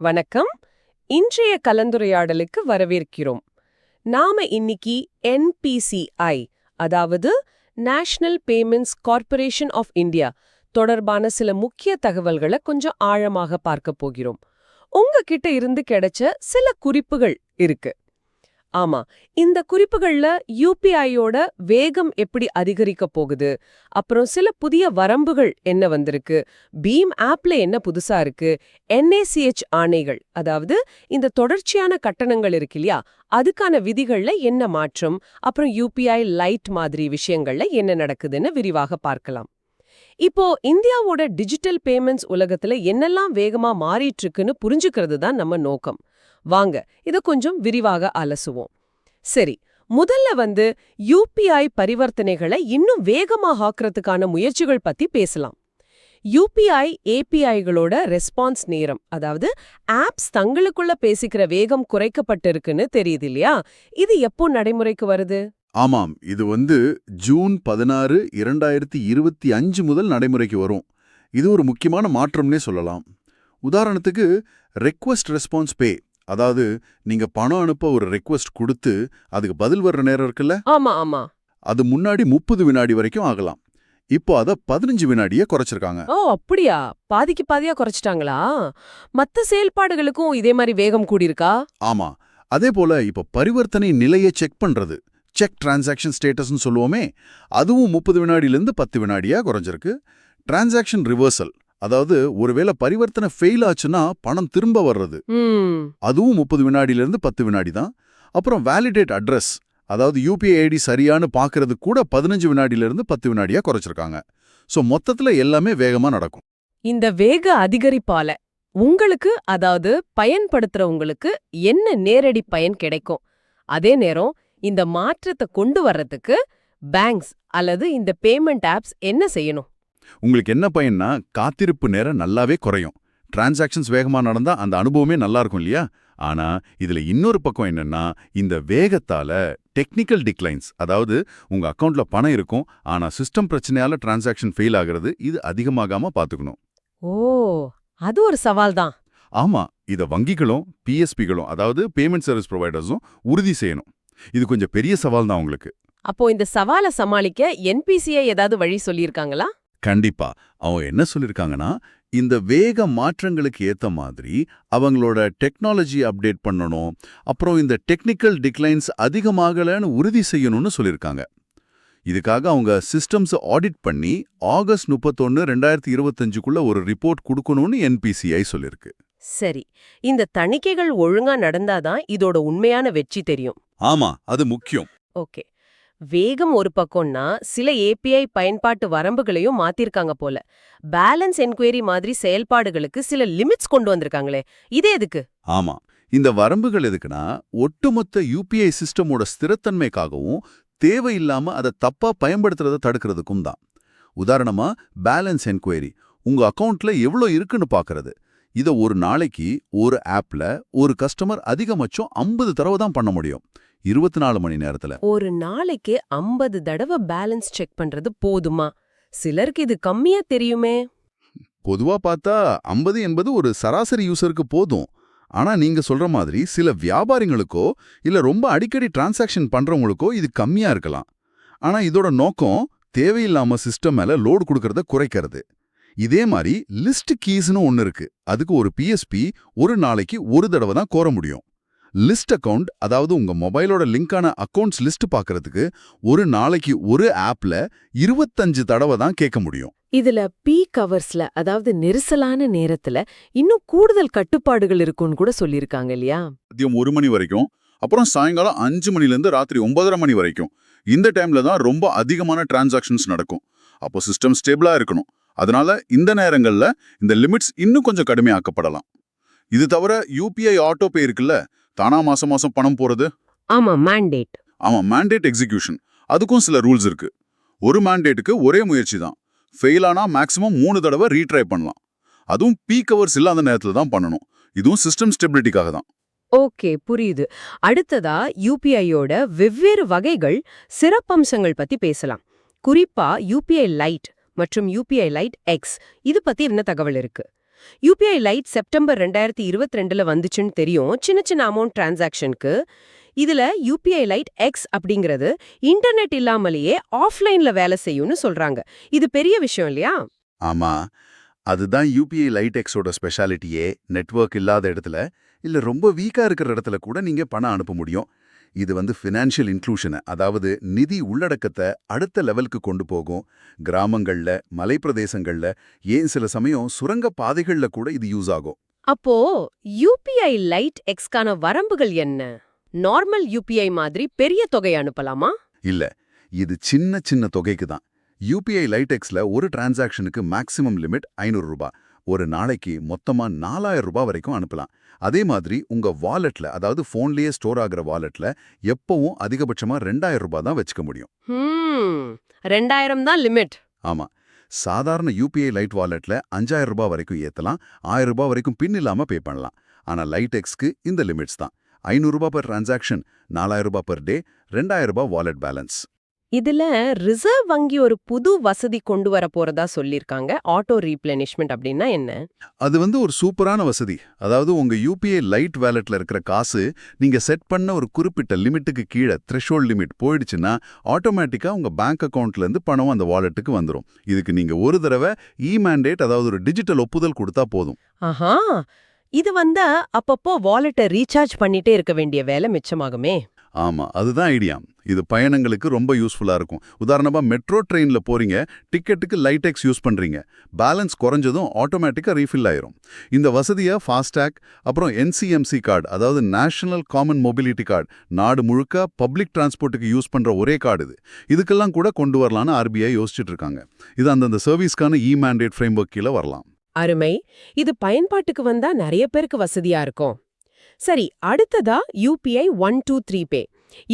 வணக்கம். இன்றைய கலந்துரையாடலுக்கு வரவேற்கிறோம். நாம இன்னைக்கு NPCI, அதாவது National Payments Corporation of India தொடர்பான சில முக்கிய தகவல்களை கொஞ்சம் ஆழமாக பார்க்க போகிறோம். உங்ககிட்ட இருந்து கிடைச்ச சில குறிப்புகள் இருக்கு. ஆமா, இந்த குறிப்புகள்ல யூபிஐயோட வேகம் எப்படி அதிகரிக்க போகுது, அப்புறம் சில புதிய வரம்புகள் என்ன வந்திருக்கு, பீம் ஆப்ல என்ன புதுசா இருக்கு, NACH ஆணைகள், அதாவது இந்த தொடர்ச்சியான கட்டணங்கள் இருக்கு இல்லையா, அதுக்கான விதிகள்ல என்ன மாற்றம், அப்புறம் UPI லைட் மாதிரி விஷயங்கள்ல என்ன நடக்குதுன்னு விரிவாக பார்க்கலாம். இப்போ இந்தியாவோட டிஜிட்டல் பேமெண்ட்ஸ் உலகத்துல என்னெல்லாம் வேகமா மாறிட்டு இருக்குன்னு புரிஞ்சுக்கிறது தான் நம்ம நோக்கம். வாங்க இத கொஞ்சம் விரிவாக அலசுவோம். சரி, முதல்ல UPI பரிவர்த்தனைகளை இன்னும் வேகமாக ஆக்குறதுக்கான முயற்சிகள் பத்தி பேசலாம். UPI APIகளோட ரெஸ்பான்ஸ் நேரம், அதாவது ஆப்ஸ் தங்களுக்குள்ள பேசிக்கிற வேகம் குறைக்கப்பட்டிருக்குன்னு தெரியுது இல்லையா? இது எப்போ நடைமுறைக்கு வருது? ஆமாம், இது ஜூன் 16, 2025 முதல் நடைமுறைக்கு வரும். இது ஒரு முக்கியமான மாற்றம்னே சொல்லலாம். உதாரணத்துக்கு ரெக்வெஸ்ட் ரெஸ்பான்ஸ் பே, அதாவது நீங்க பணம் அனுப்ப ஒரு ரெக்வெஸ்ட் கொடுத்து அதுக்கு பதில் வர்ற நேரம் இருக்குல்ல, ஆமா ஆமா, அது முன்னாடி 30 வினாடி வரைக்கும் ஆகலாம். இப்போ அதை 15 வினாடியே குறைச்சிருக்காங்க. ஓ அப்படியா? பாதிக்கு பாதியா குறைச்சிட்டாங்களா? மத்த செயல்பாடுகளுக்கும் இதே மாதிரி வேகம் கூடியிருக்கா? ஆமா, அதே போல இப்ப பரிவர்த்தனை நிலையை செக் பண்றது, செக் டிரான்சாக்ஷன் ஸ்டேட்டஸ்னு சொல்லுவோமே, அதுவும் 30 வினாடியிலிருந்து 10 வினாடியா குறைஞ்சிருக்கு. டிரான்சாக்ஷன் ரிவர்சல், அதாவது ஒருவேளை பரிவர்த்தனை ஃபெயில் ஆச்சுன்னா பணம் திரும்ப வர்றது, அதுவும் 30 வினாடியிலிருந்து 10 வினாடி தான். அப்புறம் வேலிடேட் அட்ரஸ், அதாவது UPI ID சரியானு பாக்குறது கூட 15 வினாடியிலிருந்து 10 வினாடியா குறைச்சிருக்காங்க. சோ மொத்தத்துல எல்லாமே வேகமா நடக்கும். இந்த வேக அதிகரிப்பால உங்களுக்கு, அதாவது பயன்படுத்துறவங்களுக்கு என்ன நேரடி பயன் கிடைக்கும்? அதே நேரம் இந்த மாற்றத்தை கொண்டு வர்றதுக்கு பேங்க்ஸ் அல்லது இந்த பேமெண்ட் ஆப்ஸ் என்ன செய்யணும்? உங்களுக்கு என்ன பயன்னா, காத்திருப்பு நேரம் நல்லாவே குறையும். டிரான்சாக்ஷன்ஸ் வேகமா நடந்தா அந்த அனுபவமே நல்லா இருக்கும் இல்லையா? ஆனா இதுல இன்னொரு பக்கம் என்னன்னா, இந்த வேகத்தால டெக்னிக்கல் டிக்ளைன்ஸ், அதாவது உங்க அக்கவுண்ட்ல பணம் இருக்கும் ஆனா சிஸ்டம் பிரச்சனையால டிரான்சாக்ஷன் ஃபெயில் ஆகிறது, இது அதிகமாகாம பாத்துக்கணும். ஓ, அது ஒரு சவால் தான். ஆமா, இத வங்கிகளும் PSPகளும், அதாவது பேமெண்ட் சர்வீஸ் ப்ரொவைடர்ஸும் உறுதி செய்யணும். இது கொஞ்சம் பெரிய சவால் தான் உங்களுக்கு. அப்போ இந்த சவாலை சமாளிக்க NPCI ஏதாவது வழி சொல்லியிருக்காங்களா? கண்டிப்பா. அவங்க என்ன சொல்லிருக்காங்கன்னா, இந்த வேக மாற்றங்களுக்கு ஏத்த மாதிரி அவங்களோட டெக்னாலஜி அப்டேட் பண்ணணும், அப்புறம் இந்த டெக்னிக்கல் டிக்ளைன்ஸ் அதிகமாகலன்னு உறுதி செய்யணும்னு சொல்லிருக்காங்க. இதுக்காக அவங்க சிஸ்டம்ஸ் ஆடிட் பண்ணி ஆகஸ்ட் 31, 2025க்குள்ள ஒரு ரிப்போர்ட் கொடுக்கணும்னு NPCI சொல்லிருக்கு. சரி, இந்த தணிக்கைகள் ஒழுங்கா நடந்தாதான் இதோட உண்மையான வெற்றி தெரியும். ஆமா, அது முக்கியம். ஓகே, வேகம் ஒரு பக்கம்னா சில API பயன்பாட்டு வரம்புகளையும் மாத்திருக்காங்க போல. பேலன்ஸ் என்கொயரி மாதிரி செயல்பாடுகளுக்கு சில லிமிட்ஸ் கொண்டு வந்திருக்காங்களே, இது எதுக்கு? ஆமா, இந்த வரம்புகள் எதுக்குன்னா, ஒட்டுமொத்த UPI சிஸ்டமோட ஸ்திரத்தன்மைக்காகவும் தேவையில்லாம அதை தப்பா பயன்படுத்துறதை தடுக்கிறதுக்கும் தான். உதாரணமா, பேலன்ஸ் என்கொயரி, உங்க அக்கவுண்ட்ல எவ்வளோ இருக்குன்னு பாக்குறது. இதை ஒரு நாளைக்கு ஒரு ஆப்ல ஒரு கஸ்டமர் அதிகபட்சம் 50 தடவை தான் பண்ண முடியும், 24 மணி நேரத்துல. ஒரு நாளைக்கு 50 தடவை பேலன்ஸ் செக் பண்றது போதுமா? சிலருக்கு இது கம்மியா தெரியுமே. பொதுவா பார்த்தா 50 என்பது ஒரு சராசரி யூசருக்கு போதும். ஆனா நீங்க சொல்ற மாதிரி சில வியாபாரிகளுக்கோ இல்ல ரொம்ப அடிக்கடி டிரான்சாக்ஷன் பண்றவங்களுக்கோ இது கம்மியா இருக்கலாம். ஆனா இதோட நோக்கம் தேவையில்லாம சிஸ்டம் மேல லோடு கொடுக்கறத குறைக்கிறது. இதே மாதிரி லிஸ்ட் கீஸ்னு ஒன்னு இருக்கு. அதுக்கு ஒரு PSP ஒரு நாளைக்கு ஒரு தடவை தான் கோர முடியும். லிஸ்ட் அக்கவுண்ட், அதாவது உங்க மொபைலோட லிங்கான அக்கவுண்ட்ஸ் லிஸ்ட் பாக்குறதுக்கு ஒரு நாளைக்கு ஒரு ஆப்ல 25 தடவை தான் கேட்க முடியும். இதுல பீக் ஹவர்ஸ்ல, அதாவது நெரிசலான நேரத்துல இன்னும் கூடுதல் கட்டுப்பாடுகள் இருக்கும்னு கூட சொல்லிருக்காங்க இல்லையா? மதியம் 1 மணி வரைக்கும், அப்புறம் சாயங்காலம் 5 மணிலேருந்து ராத்திரி 9:30 மணி வரைக்கும். இந்த டைம்ல தான் ரொம்ப அதிகமான டிரான்சாக்ஷன்ஸ் நடக்கும். அப்போ சிஸ்டம் ஸ்டேபிளா இருக்கணும். அதனால இந்த நேரங்கள்ல இந்த லிமிட்ஸ் இன்னும் கொஞ்சம் கடுமையாக்கப்படலாம். இது தவிர UPI ஆட்டோ பே இருக்குல்ல, தானா மாசம் மாசம் பணம் போறது. ஆமா, மேண்டேட். ஆமா, மேண்டேட் எக்ஸிகியூஷன், அதுக்கும் சில ரூல்ஸ் இருக்கு. ஒரு மேண்டேட்டுக்கு ஒரே முயற்சி தான். ஃபெயில் ஆனா மேக்ஸிமம் 3 தடவை ரீட்ரை பண்ணலாம். அதுவும் பீக் ஹவர்ஸ் இல்லாத நேரத்துல தான் பண்ணணும். இதுவும் சிஸ்டம் ஸ்டெபிலிட்டிக்காக தான். ஓகே, புரியுது. அடுத்ததா UPIயோட வெவ்வேறு வகைகள், சிறப்பம்சங்கள் பத்தி பேசலாம். குறிப்பா UPI லைட் மற்றும் UPI லைட் X, இது பத்தி என்ன தகவல் இருக்கு? யூபிஐ லைட் செப்டம்பர் 2022ல வந்துச்சுன்னு தெரியும், சின்ன சின்ன அமௌண்ட் டிரான்சாக்ஷனுக்கு. இதுல யூபிஐ லைட் எக்ஸ் அப்படிங்கிறது இன்டர்நெட் இல்லாமலேயே ஆஃப்லைன்ல வேலை செய்யும்னு சொல்றாங்க. இது பெரிய விஷயம் இல்லையா? ஆமா, அதுதான் யூபிஐ லைட் எக்ஸோட ஸ்பெஷாலிட்டியே. நெட்வொர்க் இல்லாத இடத்துல இல்ல ரொம்ப வீக்கா இருக்கிற இடத்துல கூட நீங்க பணம் அனுப்ப முடியும். இது வந்து ஃபினான்ஷியல் இன்க்ளூஷனை, அதாவது நிதி உள்ளடக்கத்தை அடுத்த லெவலுக்கு கொண்டு போகும். கிராமங்கள்ல, மலைப்பிரதேசங்கள்ல, ஏன் சில சமயம் சுரங்க பாதைகள்ல கூட இது யூஸ் ஆகும். அப்போ யூபிஐ லைட் எக்ஸ்கான வரம்புகள் என்ன? நார்மல் யூபிஐ மாதிரி பெரிய தொகை அனுப்பலாமா? இல்ல, இது சின்ன சின்ன தொகைக்கு தான். யூபிஐ லைட் எக்ஸ்ல ஒரு டிரான்சாக்ஷனுக்கு மேக்ஸிமம் லிமிட் 500 ரூபாய். ஒரு நாளைக்கு மொத்தமா 4000 ரூபாய் வரைக்கும் அனுப்பலாம். அதே மாதிரி உங்க வாலெட்ல, அதாவது போன்லயே ஸ்டோர் ஆகுற வாலெட்ல எப்பவும் அதிகபட்சமா 2000 ரூபாய் தான் வச்சுக்க முடியும். 2000 தான் லிமிட். ஆமா, சாதாரண யூபிஐ லைட் வாலெட்ல 5000 ரூபாய் வரைக்கும் ஏத்தலாம், 1000 ரூபாய் வரைக்கும் பின் இல்லாம பே பண்ணலாம். ஆனா லைட் எக்ஸ்க்கு இந்த லிமிட்ஸ் தான். 500 ரூபாய் per டிரான்சாக்ஷன், 4000 ரூபாய் per டே, 2000 ரூபாய் வாலெட் பேலன்ஸ். இதுல ரிசர்வ் வங்கி ஒரு புது வசதி கொண்டு வர போறதா சொல்லிருக்காங்க. ஆட்டோ ரீப்ளெனிஷ்மெண்ட் அப்படின்னா என்ன? அது வந்து ஒரு சூப்பரான வசதி. அதாவது உங்க யூபிஐ லைட் வாலெட்ல இருக்கிற காசு நீங்க செட் பண்ண ஒரு குறிப்பிட்ட லிமிட்டுக்கு கீழே, த்ரெஷோல்ட் லிமிட் போயிடுச்சுன்னா ஆட்டோமேட்டிக்கா உங்க பேங்க் அக்கவுண்ட்ல இருந்து பணம் அந்த வாலெட்டுக்கு வந்துடும். இதுக்கு நீங்க ஒரு தடவை மேண்டேட், அதாவது ஒரு டிஜிட்டல் ஒப்புதல் கொடுத்தா போதும். ஆஹா, இது வந்தா அப்பப்போ வாலெட்டை ரீசார்ஜ் பண்ணிட்டே இருக்க வேண்டிய வேலை மிச்சமாகுமே. ஆமா, அதுதான் ஐடியா. இது பயணங்களுக்கு ரொம்ப யூஸ்ஃபுல்லா இருக்கும். உதாரணமா மெட்ரோ ட்ரெயின்ல போறீங்க, டிக்கெட்டுக்கு லைட் எக்ஸ் யூஸ் பண்றீங்க, பேலன்ஸ் குறைஞ்சதும் ஆட்டோமேட்டிக்கா ரீஃபில் ஆயிரும். இந்த வசதியை ஃபாஸ்டாக், அப்புறம் என்சிஎம்சி கார்டு, அதாவது நேஷனல் காமன் மொபிலிட்டி கார்டு, நாடு முழுக்க பப்ளிக் டிரான்ஸ்போர்ட்டுக்கு யூஸ் பண்ற ஒரே கார்டு இது. இதுக்கெல்லாம் கூட கொண்டு வரலான்னு ஆர்பிஐ யோசிச்சுட்டு இருக்காங்க. இது அந்தந்த சர்வீஸ்க்கான மேண்டேட் ஃப்ரேம்வொர்க் கீழ வரலாம். அருமை. இது பயன்பாட்டுக்கு வந்தா நிறைய பேருக்கு வசதியா இருக்கும். சரி, அடுத்ததா யூபிஐ 123 பே.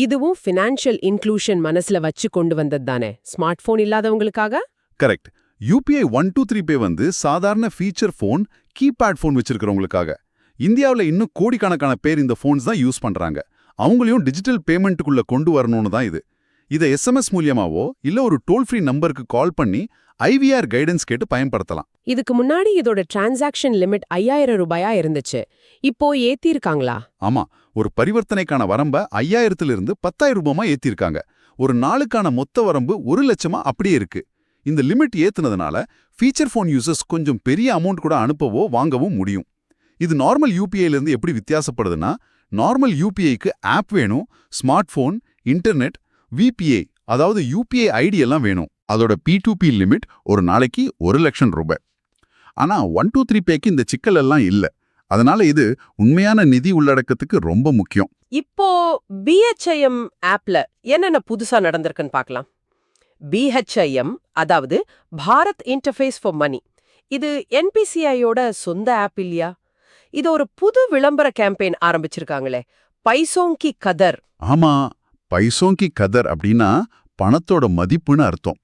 இதுவும் ஃபினான்ஷியல் இன்க்ளூஷன் மனசுல வச்சு கொண்டு வந்தது தானே, ஸ்மார்ட் போன் இல்லாதவங்களுக்காக? கரெக்ட். யூபிஐ 123 பே வந்து சாதாரண ஃபீச்சர் ஃபோன், கீபேட் ஃபோன் வச்சிருக்கிறவங்களுக்காக. இந்தியாவில் இன்னும் கோடிக்கணக்கான பேர் இந்த ஃபோன்ஸ் தான் யூஸ் பண்றாங்க. அவங்களையும் டிஜிட்டல் பேமெண்ட்டுக்குள்ள கொண்டு வரணும்னு தான் இது. இதை எஸ்எம்எஸ் மூலியமாவோ இல்ல ஒரு டோல் ஃப்ரீ நம்பருக்கு கால் பண்ணி ஐவிஆர் கைடன்ஸ் கேட்டு பயன்படுத்தலாம். இதுக்கு முன்னாடி இதோட டிரான்சாக்ஷன் லிமிட் 5000 ரூபாயா இருந்துச்சு. இப்போ ஏத்திருக்காங்களா? ஆமா, ஒரு பரிவர்த்தனைக்கான வரம்ப 5000லிருந்து 10000 ரூபாய் ஏத்திருக்காங்க. ஒரு நாளுக்கான மொத்த வரம்பு 1 லட்சமா அப்படியே இருக்கு. இந்த லிமிட் ஏத்துனதுனால ஃபீச்சர் ஃபோன் யூசர்ஸ் கொஞ்சம் பெரிய அமௌண்ட் கூட அனுப்பவோ வாங்கவும் முடியும். இது நார்மல் யூபிஐல இருந்து எப்படி வித்தியாசப்படுதுன்னா, நார்மல் யூபிஐக்கு ஆப் வேணும், ஸ்மார்ட் போன், இன்டர்நெட், விபிஐ, அதாவது யூபிஐ ஐடி எல்லாம் வேணும். அதோட P2P லிமிட் ஒரு நாளைக்கு 1 லட்சம் ரூபாய். ஆனா 123 பேக்கு இந்த சிக்கல் எல்லாம் இல்ல. அதனால இது உண்மையான நிதி உள்ளடக்கத்துக்கு ரொம்ப முக்கியம். இப்போ பிஹெச்ஐஎம் ஆப்ல என்னென்ன புதுசா நடந்திருக்குன்னு பார்க்கலாம். பிஹெச்ஐஎம், அதாவது பாரத் இன்டர்ஃபேஸ் ஃபார் மணி, இது என்பிசிஐயோட சொந்த ஆப் இல்லையா? இது ஒரு புது விளம்பர கேம்பெயின் ஆரம்பிச்சிருக்காங்களே, பைசோங் கி கதர். ஆமா, பைசோங் கி கதர் அப்படின்னா பணத்தோட மதிப்புன்னு அர்த்தம்.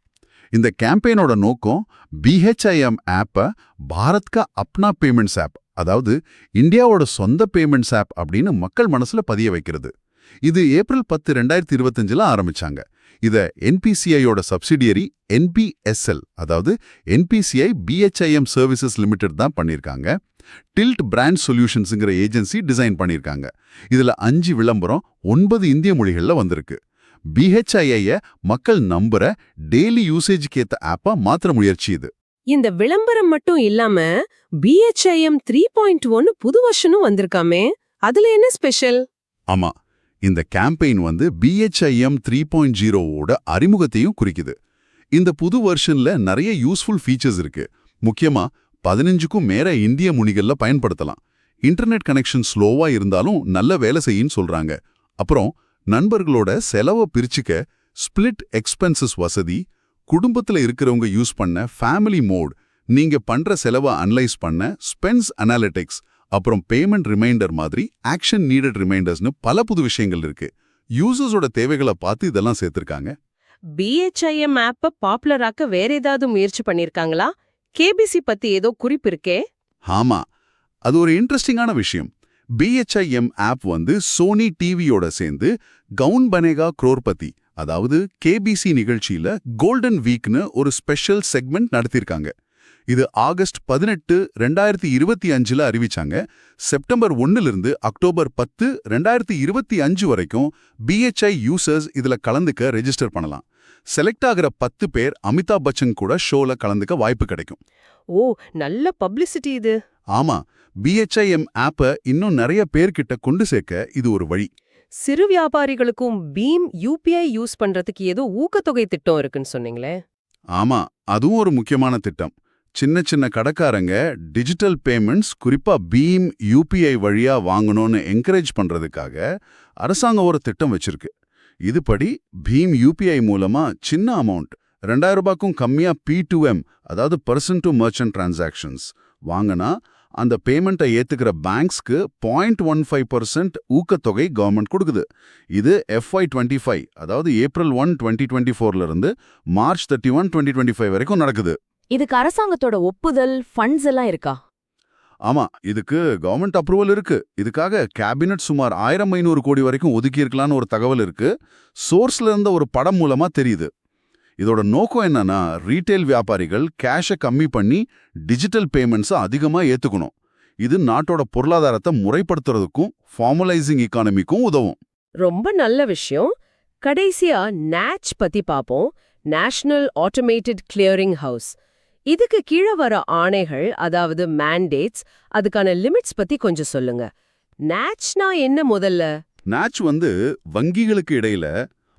இந்த கேம்பெயினோட நோக்கம் பிஹெச்ஐஎம் ஆப்பை பாரத் கா அப்னா பேமெண்ட்ஸ் ஆப், அதாவது இந்தியாவோட சொந்த பேமெண்ட்ஸ் ஆப் அப்படின்னு மக்கள் மனசுல பதிய வைக்கிறது. இது ஏப்ரல் 10, 2025ல ஆரம்பிச்சாங்க. இத என்பிசிஐயோட சப்சிடியரி என்பிஎஸ்எல், அதாவது என்பிசிஐ பிஹெச்ஐஎம் சர்வீசஸ் லிமிடெட் தான் பண்ணிருக்காங்க. டில்ட் பிராண்ட் சொல்யூஷன்ஸ்ங்கிற ஏஜென்சி டிசைன் பண்ணிருக்காங்க. இதுல 5 விளம்பரம் 9 இந்திய மொழிகள்ல வந்திருக்கு. பிஹெச்ஐஐ மக்கள் நம்புற டெய்லி யூசேஜ்க்கு ஏத்த ஆப்பா மாத்திர முயற்சி இது. இந்த விளம்பரம் மட்டும் இல்லாம பிஹெச்ஐஎம் 3.1 புது வருஷனும் வந்திருக்காமே, அதுல என்ன ஸ்பெஷல்? ஆமா, இந்த கேம்பெயின் வந்து பிஹெச்ஐஎம் 3.0ஓட அறிமுகத்தையும் குறிக்குது. இந்த புது வெர்ஷன்ல நிறைய யூஸ்ஃபுல் ஃபீச்சர்ஸ் இருக்கு. முக்கியமா 15க்கும் மேல இந்திய மொழிகள்ல பயன்படுத்தலாம். இன்டர்நெட் கனெக்ஷன் ஸ்லோவா இருந்தாலும் நல்ல வேலை செய்யுன்னு சொல்றாங்க. அப்புறம் நண்பர்களோட செலவை பிரிச்சுக்க ஸ்பிளிட் எக்ஸ்பென்சஸ் வசதி, குடும்பத்துல இருக்கிறவங்க யூஸ் பண்ண ஃபேமிலி மோட், நீங்க பண்ற செலவை அனலைஸ் பண்ண ஸ்பென்ஸ் அனாலிட்டிக்ஸ், அப்புறம் பேமெண்ட் ரிமைண்டர் மாதிரி ஆக்ஷன் நீடட் ரிமைண்டர்ஸ்னு பல புது விஷயங்கள் இருக்கு. யூசர்ஸோட தேவைகளை பார்த்து இதெல்லாம் சேர்த்திருக்காங்க. பிஹெச்ஐஎம் ஆப்பை பாப்புலராக்க வேற ஏதாவது முயற்சி பண்ணிருக்காங்களா? கேபிசி பத்தி ஏதோ குறிப்பு இருக்கே. ஆமா, அது ஒரு இன்ட்ரெஸ்டிங்கான விஷயம். பிஹெச்ஐஎம் ஆப் வந்து சோனி டிவியோட சேர்ந்து கவுன் பனேகா குரோர்பதி, அதாவது கேபிசி நிகழ்ச்சியில கோல்டன் வீக்னு ஒரு ஸ்பெஷல் செக்மெண்ட் நடத்திருக்காங்க. இது ஆகஸ்ட் 18, 2025 அறிவிச்சாங்க. செப்டம்பர் 1 அக்டோபர் 10, 2025 வரைக்கும் BHI யூசர்ஸ் இதுல கலந்துக்க ரெஜிஸ்டர் பண்ணலாம். செலக்ட் ஆகிற 10 பேர் அமிதாப் பச்சன் கூட ஷோல கலந்துக்க வாய்ப்பு கிடைக்கும். ஓ, நல்ல பப்ளிசிட்டி இது. ஆமா, BHIM ஆப்பை இன்னும் நிறைய பேர்கிட்ட கொண்டு சேர்க்க இது ஒரு வழி. சிறு வியாபாரிகளுக்கும் பீம் UPI யூஸ் பண்றதுக்கு ஏதோ ஊக்கத்தொகை திட்டம் இருக்குன்னு சொன்னீங்களே. ஆமா, அதுவும் ஒரு முக்கியமான திட்டம். சின்ன சின்ன கடைக்காரங்க டிஜிட்டல் பேமெண்ட்ஸ், குறிப்பா பீம் UPI வழியா வாங்கணும்னு என்கரேஜ் பண்றதுக்காக அரசாங்கம் ஒரு திட்டம் வச்சிருக்கு. இதுபடி பீம் UPI மூலமா சின்ன அமௌண்ட், 2000 ரூபாய்க்கும் கம்மியா P2M, அதாவது பர்சன் டு மர்ச்சன்ட் டிரான்சாக்ஷன்ஸ் வாங்கினா அந்த பேமெண்ட்டை ஏத்துக்கிற பேங்க்ஸ்க்கு 0.15% ஊக்கத்தொகை கவர்மெண்ட் கொடுக்குது. இது FY25, அதாவது April 1, 2024 இருந்து March 31, 2025 வரைக்கும் நடக்குது. இதுக்கு அரசாங்கத்தோட ஒப்புதல், ஃபண்ட்ஸ் எல்லாம் இருக்கா? ஆமா, இதுக்கு கவர்மெண்ட் அப்ரூவல் இருக்கு. இதுக்காக கேபினட் சுமார் 1500 கோடி வரைக்கும் ஒதுக்கியிருக்கலான்னு ஒரு தகவல் இருக்கு. சோர்ஸ்ல இருந்த ஒரு படம் மூலமா தெரியுது. இதோட நோக்கம் என்னன்னா, ரீட்டைல் வியாபாரிகள் கேஷை கம்மி பண்ணி டிஜிட்டல் பேமெண்ட்ஸை அதிகமா ஏத்துக்கணும். இது நாட்டோட பொருளாதாரத்தை முறைப்படுத்துறதுக்கும் ஃபார்மலைசிங் எக்கானமிக்கும் உதவும். ரொம்ப நல்ல விஷயம். கடைசியா NACH பத்தி பாப்போம். National automated clearing house. இதுக்கு கீழே வர ஆணைகள், அதாவது மேண்டேட்ஸ், அதுக்கான லிமிட்ஸ் பத்தி கொஞ்சம் சொல்லுங்க. NACHனா என்ன முதல்ல? NACH வங்கிகளுக்கு இடையில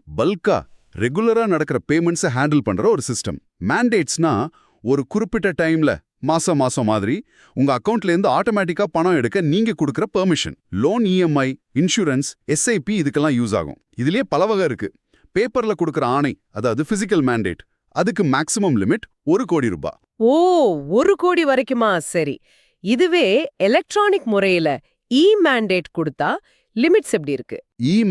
பல்கா ரெகுலரா நடக்கிற பேமெண்ட்ஸை ஹேண்டில் பண்ற ஒரு சிஸ்டம். மேண்டேட்ஸ்னா ஒரு குறிப்பிட்ட டைம்ல மாசம் மாதிரி உங்க அக்கவுண்ட்ல இருந்து ஆட்டோமேட்டிக்கா பணம் எடுக்க நீங்க கொடுக்கிற permission. Loan, EMI, insurance, SIP இதுக்கெல்லாம் யூஸ் ஆகும். இதுலயே பல வகை இருக்கு. பேப்பர்ல கொடுக்கிற ஆணை, அதாவது பிசிக்கல் மேண்டேட், அதுக்கு மேக்ஸிமம் லிமிட் 1 கோடி ரூபாய். ஓ, 1 கோடி வரைக்குமா? சரி. இதுவே எலக்ட்ரானிக் முறையில மேண்டேட் கொடுத்தா லிமிட்ஸ் எப்படி இருக்கு?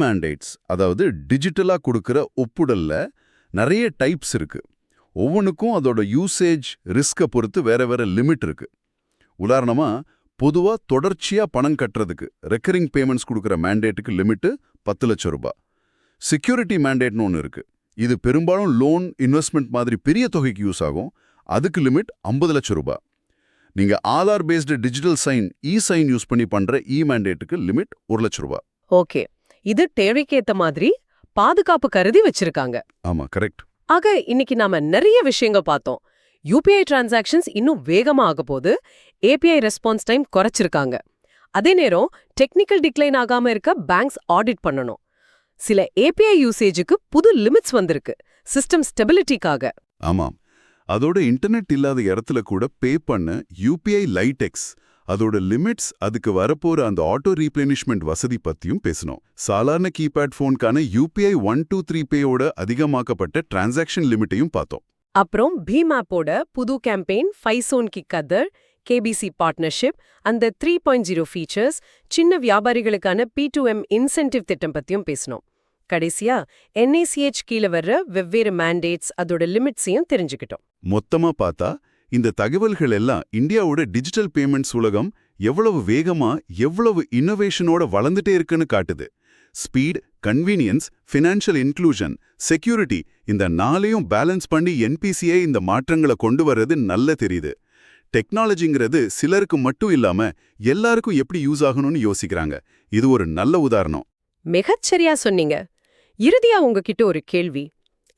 மேண்டேட்ஸ், அதாவது டிஜிட்டலா கொடுக்கிற ஒப்புதல்ல நிறைய டைப்ஸ் இருக்கு. ஒவ்வொன்றுக்கும் அதோட யூசேஜ் ரிஸ்கை பொறுத்து வேற வேற லிமிட் இருக்கு. உதாரணமா, பொதுவா தொடர்ச்சியா பணம் கட்டுறதுக்கு ரெக்கரிங் பேமெண்ட்ஸ் கொடுக்கிற மேண்டேட்டுக்கு லிமிட் 10 லட்சம் ரூபாய். செக்யூரிட்டி மேண்டேட்னு ஒன்று இருக்கு. இது பெரும்பாலும் லோன், இன்வெஸ்ட்மெண்ட் மாதிரி பெரிய தொகைக்கு யூஸ் ஆகும். அதுக்கு லிமிட் 50 லட்சம் ரூபாய். நீங்க Aadhaar based digital sign, sign use பண்ணி பண்ற மேண்டேட்டுக்கு லிமிட் 1 லட்சம் ரூபாய். ஓகே, இது தேவைக்கேத்த மாதிரி பாதுகாப்பு கருதி வச்சிருக்காங்க. ஆமா, கரெக்ட். ஆக இன்னைக்கு நாம நிறைய விஷயங்கள் பார்த்தோம். UPI டிரான்சாக்ஷன்ஸ் இன்னும் வேகமா ஆக போது, API ரெஸ்பான்ஸ் டைம் குறைச்சிருக்காங்க. அதே நேரம் டெக்னிக்கல் டிக்ளைன் ஆகாம இருக்க பேங்க்ஸ் ஆடிட் பண்ணணும். சில API யூசேஜுக்கு புது லிமிட்ஸ் வந்திருக்கு, சிஸ்டம் ஸ்டெபிலிட்டிக்காக. ஆமாம், அதோட இன்டர்நெட் இல்லாத இடத்துல கூட பே பண்ண UPI லைட்-எக்ஸ், அதோட லிமிட்ஸ், அதுக்கு வரப்போற அந்த ஆட்டோ ரீப்ளெனிஷ்மெண்ட் வசதி பத்தியும் பேசணும். சாதாரண கீபேட் போனுக்கான UPI 123 பேயோட அதிகமாக்கப்பட்ட டிரான்சாக்ஷன் லிமிட்டையும் பார்த்தோம். அப்புறம் பீம் ஆப்போட புது campaign 5 Zone kick other, KBC partnership, அந்த 3.0 ஃபீச்சர்ஸ், சின்ன வியாபாரிகளுக்கான P2M இன்சென்டிவ் திட்டம் பத்தியும் பேசணும். கடைசியா NACH கீழே வர்ற வெவ்வேறு மேண்டேட்ஸ், அதோட லிமிட்ஸையும் தெரிஞ்சுக்கிட்டோம். மொத்தமா பார்த்தா இந்த தகவல்கள் எல்லாம் இந்தியாவோட டிஜிட்டல் பேமெண்ட்ஸ் உலகம் எவ்வளவு வேகமா, எவ்வளவு இன்னோவேஷனோட வளர்ந்துட்டே இருக்குன்னு காட்டுது. Speed, convenience, financial inclusion, security, இந்த 4ஐயும் பேலன்ஸ் பண்ணி NPCI இந்த மாற்றங்களை கொண்டு வர்றது நல்ல தெரியுது. டெக்னாலஜிங்கிறது சிலருக்கு மட்டும் இல்லாம எல்லாருக்கும் எப்படி யூஸ் ஆகணும்னு யோசிக்கிறாங்க. இது ஒரு நல்ல உதாரணம். மிகச்சரியா சொன்னீங்க. இறுதியா உங்ககிட்ட ஒரு கேள்வி.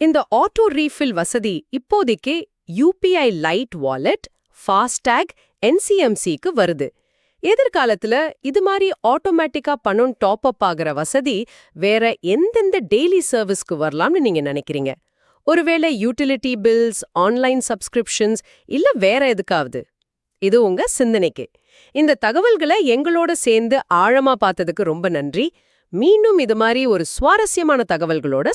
இந்த ஆட்டோ ரீஃபில் வசதி இப்போதைக்கே UPI லைட் வாலெட், ஃபாஸ்டாக், NCMCக்கு வருது. எதிர்காலத்துல இது மாதிரி ஆட்டோமேட்டிக்கா பணம் டாப் அப் ஆகிற வசதி வேற எந்தெந்த டெய்லி சர்வீஸ்க்கு வரலாம்னு நீங்க நினைக்கிறீங்க? ஒருவேளை யூட்டிலிட்டி பில்ஸ், ஆன்லைன் சப்ஸ்கிரிப்ஷன்ஸ், இல்ல வேற எதுக்காவது? இது உங்க சிந்தனைக்கு. இந்த தகவல்களை எங்களோட சேர்ந்து ஆழமா பார்த்ததுக்கு ரொம்ப நன்றி. மீண்டும் இது மாதிரி ஒரு சுவாரஸ்யமான தகவல்களோட